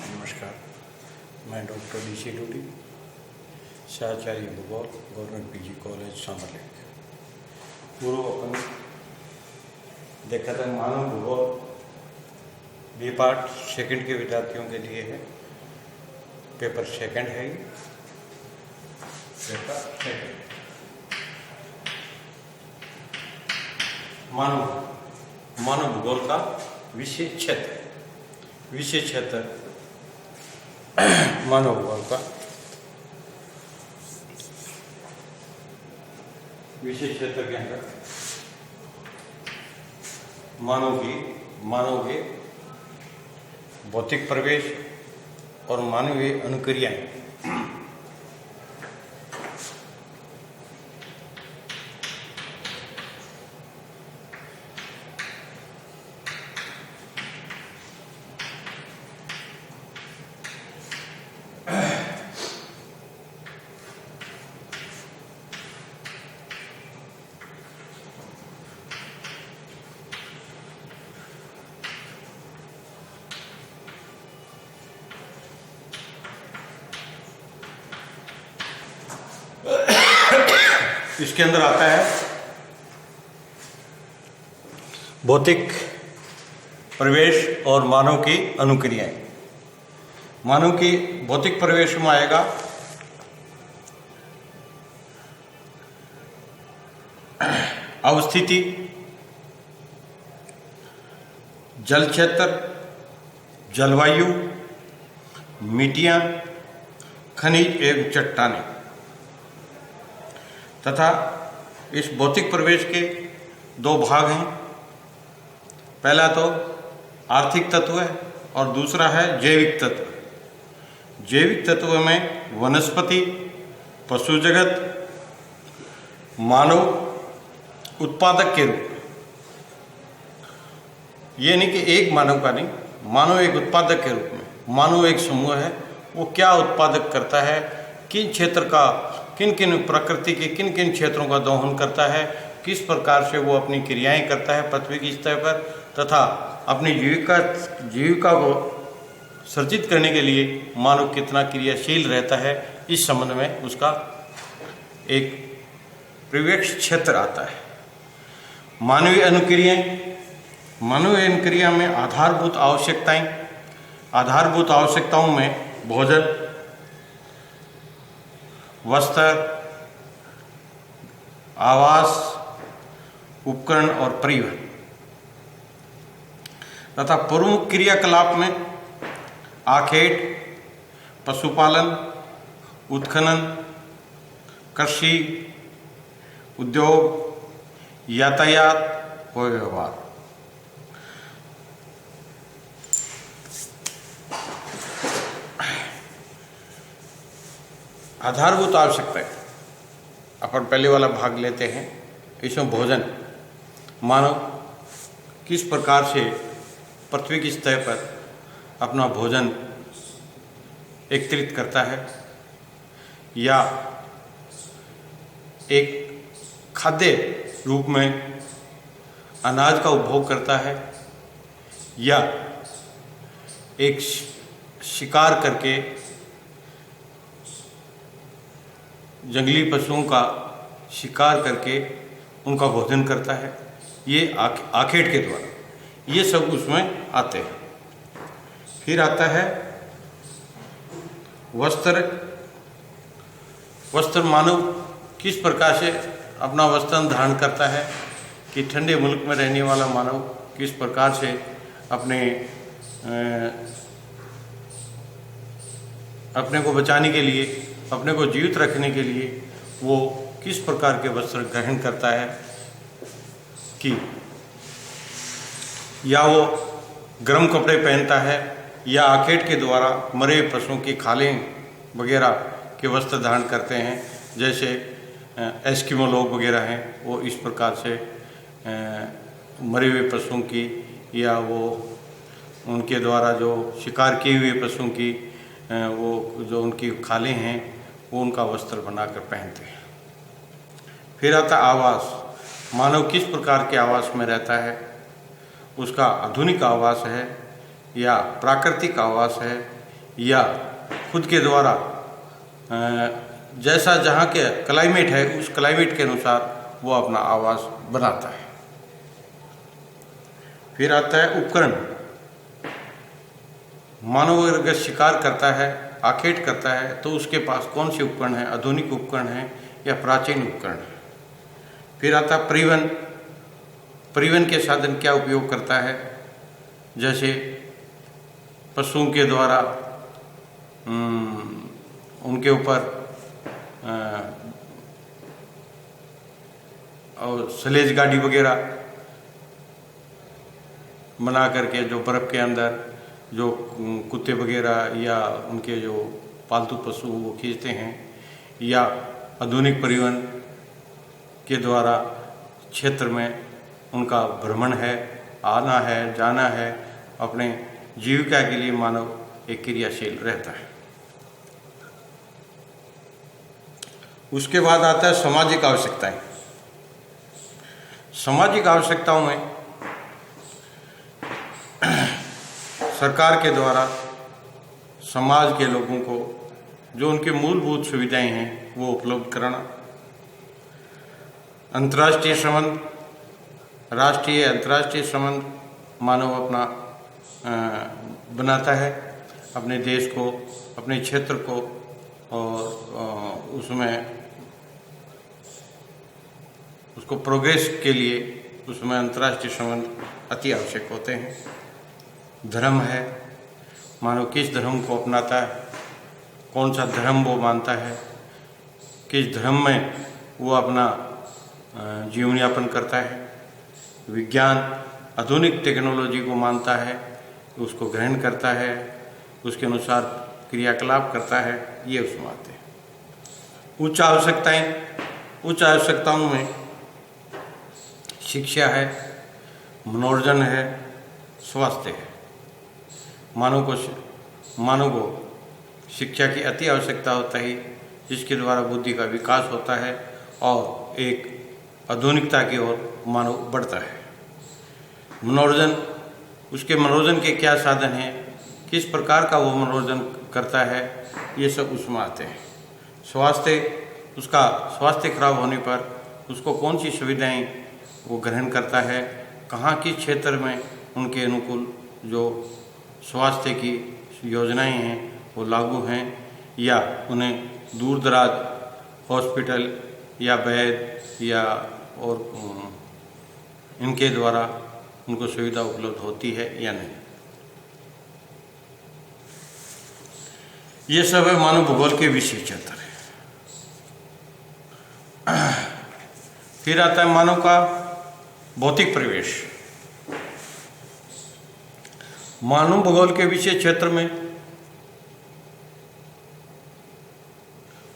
नमस्कार, मैं doctor DC Dudi, सहचार्य भूगोल, गवर्नमेंट PG कॉलेज सामरलेख। पूर्व अपन देखा था मानव भूगोल बी पार्ट सेकंड के विद्यार्थियों के लिए है। पेपर सेकंड है, पेपर सेकंड मानव भूगोल का विषय क्षेत्र मानव भूगोल का विषय क्षेत्र के अंदर मानव के भौतिक प्रवेश और मानवीय अनुक्रियाएं इसके अंदर आता है भौतिक प्रवेश और मानव की अनुक्रियाएं। मानव की भौतिक प्रवेश में आएगा अवस्थिति, जल क्षेत्र, जलवायु, मिट्टियां, खनिज एवं चट्टानें तथा इस भौतिक प्रवेश के दो भाग हैं। पहला तो आर्थिक तत्व है और दूसरा है जैविक तत्व। जैविक तत्व में वनस्पति, पशु जगत, मानव उत्पादक के रूप, ये नहीं कि एक मानव का नहीं, मानव एक उत्पादक के रूप में। मानव एक समूह है, वो क्या उत्पादक करता है, किन क्षेत्र का, किन किन प्रकृति के किन किन क्षेत्रों का दोहन करता है, किस प्रकार से वो अपनी क्रियाएं करता है पृथ्वी की सतह पर, तथा अपनी जीविका को सर्जित करने के लिए मानव कितना क्रियाशील रहता है, इस संबंध में उसका एक परिवेश क्षेत्र आता है। मानवीय अनुक्रिया में आधारभूत आवश्यकताओं में भोजन, वस्त्र, आवास, उपकरण और परिवहन तथा प्रमुख क्रियाकलाप में आखेट, पशुपालन, उत्खनन, कृषि, उद्योग, यातायात और व्यवहार। आधारभूत आवश्यकता है, अपन पहले वाला भाग लेते हैं। इसमें भोजन, मानव किस प्रकार से पृथ्वी की सतह पर अपना भोजन एकत्रित करता है या एक खाद्य रूप में अनाज का उपभोग करता है या एक शिकार करके जंगली पशुओं का शिकार करके उनका भोजन करता है, ये आखेट के द्वारा, ये सब उसमें आते हैं। फिर आता है वस्त्र। वस्त्र मानव किस प्रकार से अपना वस्त्र धारण करता है कि ठंडे मुल्क में रहने वाला मानव किस प्रकार से अपने को बचाने के लिए, अपने को जीवित रखने के लिए वो किस प्रकार के वस्त्र ग्रहण करता है कि या वो गर्म कपड़े पहनता है या आखेट के द्वारा मरे पशुओं की खालें वगैरह के वस्त्र धारण करते हैं। जैसे एस्किमो लोग वगैरह हैं, वो इस प्रकार से मरे हुए पशुओं की या वो उनके द्वारा जो शिकार किए हुए पशुओं की वो जो उनकी खालें हैं वो उनका वस्त्र बनाकर पहनते हैं। फिर आता आवास। मानव किस प्रकार के आवास में रहता है, उसका आधुनिक आवास है या प्राकृतिक आवास है या खुद के द्वारा जैसा जहाँ के क्लाइमेट है उस क्लाइमेट के अनुसार वो अपना आवास बनाता है। फिर आता है उपकरण। मानव अगर शिकार करता है, आखेट करता है, तो उसके पास कौन से उपकरण हैं, आधुनिक उपकरण हैं या प्राचीन उपकरण हैं। फिर आता परिवहन। परिवहन के साधन क्या उपयोग करता है, जैसे पशुओं के द्वारा उनके ऊपर और स्लेज गाड़ी वगैरह बना करके जो बर्फ़ के अंदर जो कुत्ते वगैरह या उनके जो पालतू पशु वो खींचते हैं, या आधुनिक परिवहन के द्वारा क्षेत्र में उनका भ्रमण है, आना है, जाना है, अपने जीविका के लिए मानव एक क्रियाशील रहता है। उसके बाद आता है सामाजिक आवश्यकताएं। सामाजिक आवश्यकताओं में सरकार के द्वारा समाज के लोगों को जो उनके मूलभूत सुविधाएं हैं वो उपलब्ध कराना, अंतर्राष्ट्रीय संबंध, राष्ट्रीय अंतर्राष्ट्रीय संबंध मानव अपना बनाता है, अपने देश को, अपने क्षेत्र को, और उसमें उसको प्रोग्रेस के लिए उसमें अंतर्राष्ट्रीय संबंध अति आवश्यक होते हैं। धर्म है, मानव किस धर्म को अपनाता है, कौन सा धर्म वो मानता है, किस धर्म में वो अपना जीवन यापन करता है। विज्ञान, आधुनिक टेक्नोलॉजी को मानता है, उसको ग्रहण करता है, उसके अनुसार क्रियाकलाप करता है, ये उसमें आते हैं। उच्च आवश्यकताएं। उच्च आवश्यकताओं में शिक्षा है, मनोरंजन है, स्वास्थ्य है। मानव को शिक्षा की अति आवश्यकता होता है, जिसके द्वारा बुद्धि का विकास होता है और एक आधुनिकता की ओर मानव बढ़ता है। मनोरंजन, उसके मनोरंजन के क्या साधन हैं, किस प्रकार का वो मनोरंजन करता है, ये सब उसमें आते हैं। स्वास्थ्य, उसका स्वास्थ्य खराब होने पर उसको कौन सी सुविधाएं वो ग्रहण करता है, कहाँ किस क्षेत्र में उनके अनुकूल जो स्वास्थ्य की योजनाएं हैं वो लागू हैं, या उन्हें दूर दराज हॉस्पिटल या वैद्य या और इनके द्वारा उनको सुविधा उपलब्ध होती है या नहीं। ये सब है मानव भूगोल के विषय क्षेत्र है। फिर आता है मानव का भौतिक परिवेश। मानव भूगोल के विषय क्षेत्र में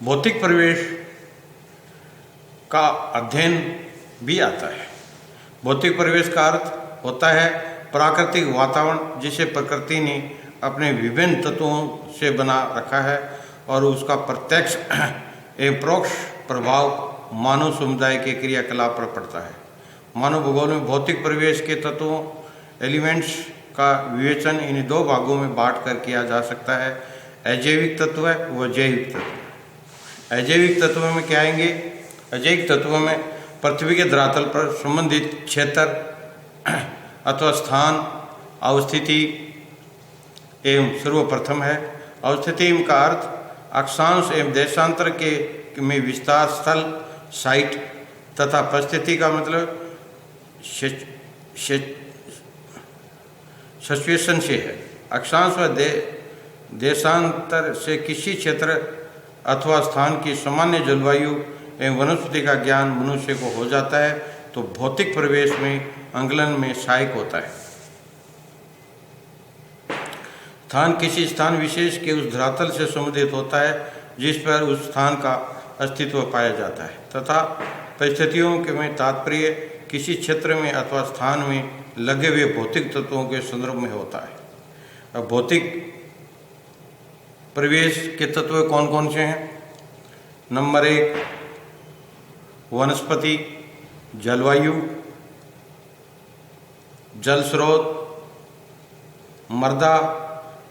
भौतिक परिवेश का अध्ययन भी आता है। भौतिक परिवेश का अर्थ होता है प्राकृतिक वातावरण जिसे प्रकृति ने अपने विभिन्न तत्वों से बना रखा है और उसका प्रत्यक्ष एवं परोक्ष प्रभाव मानव समुदाय के क्रियाकलाप पर पड़ता है। मानव भूगोल में भौतिक परिवेश के तत्वों एलिमेंट्स का विवेचन इन दो भागों में बांट कर किया जा सकता है, अजैविक तत्व व जैविक तत्व। अजैविक तत्वों में क्या आएंगे? अजैविक तत्वों में पृथ्वी के धरातल पर संबंधित क्षेत्र अथवा स्थान, अवस्थिति एवं सर्वप्रथम है। अवस्थिति का अर्थ अक्षांश एवं देशांतर के में विस्तार स्थल, साइट तथा परिस्थिति का मतलब सिचुएशन से है। अक्षांश व देशांतर से किसी क्षेत्र अथवा स्थान की सामान्य जलवायु एवं वनस्पति का ज्ञान मनुष्य को हो जाता है तो भौतिक परिवेश में आंकलन में सहायक होता है। स्थान किसी स्थान विशेष के उस धरातल से संबंधित होता है जिस पर उस स्थान का अस्तित्व पाया जाता है, तथा परिस्थितियों के में तात्पर्य किसी क्षेत्र में अथवा स्थान में लगे हुए भौतिक तत्वों के संदर्भ में होता है। अब भौतिक परिवेश के तत्व कौन कौन से हैं? नंबर 1 वनस्पति, जलवायु, जल स्रोत, मृदा,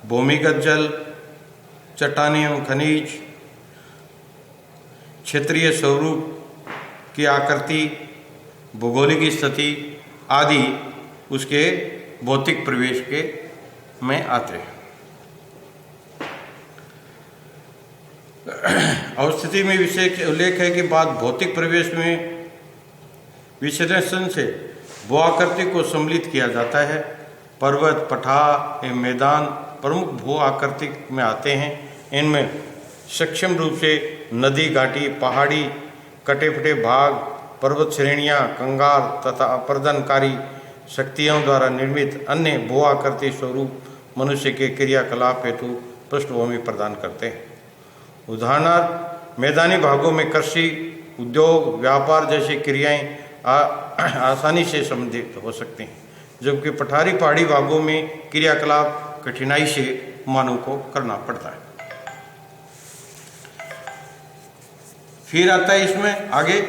भूमिगत जल, चट्टानें एवं खनिज, क्षेत्रीय स्वरूप की आकृति, भौगोलिक स्थिति आदि उसके भौतिक परिवेश के में आते हैं। अवस्थिति में विशेष उल्लेख है कि बाद भौतिक परिवेश में विश्लेषण से भू आकृति को सम्मिलित किया जाता है। पर्वत, पठार एवं मैदान प्रमुख भू आकृति में आते हैं। इनमें सक्षम रूप से नदी, घाटी, पहाड़ी, कटे फटे भाग, पर्वत श्रेणियाँ, कंगाल तथा अपर्दनकारी शक्तियों द्वारा निर्मित अन्य भू आकृति स्वरूप मनुष्य के क्रियाकलाप हेतु पृष्ठभूमि प्रदान करते हैं। उदाहरणार्थ मैदानी भागों में कृषि, उद्योग, व्यापार जैसी क्रियाएं आसानी से संबंधित हो सकती हैं, जबकि पठारी पहाड़ी भागों में क्रियाकलाप कठिनाई से मानव को करना पड़ता है। फिर आता है इसमें आगे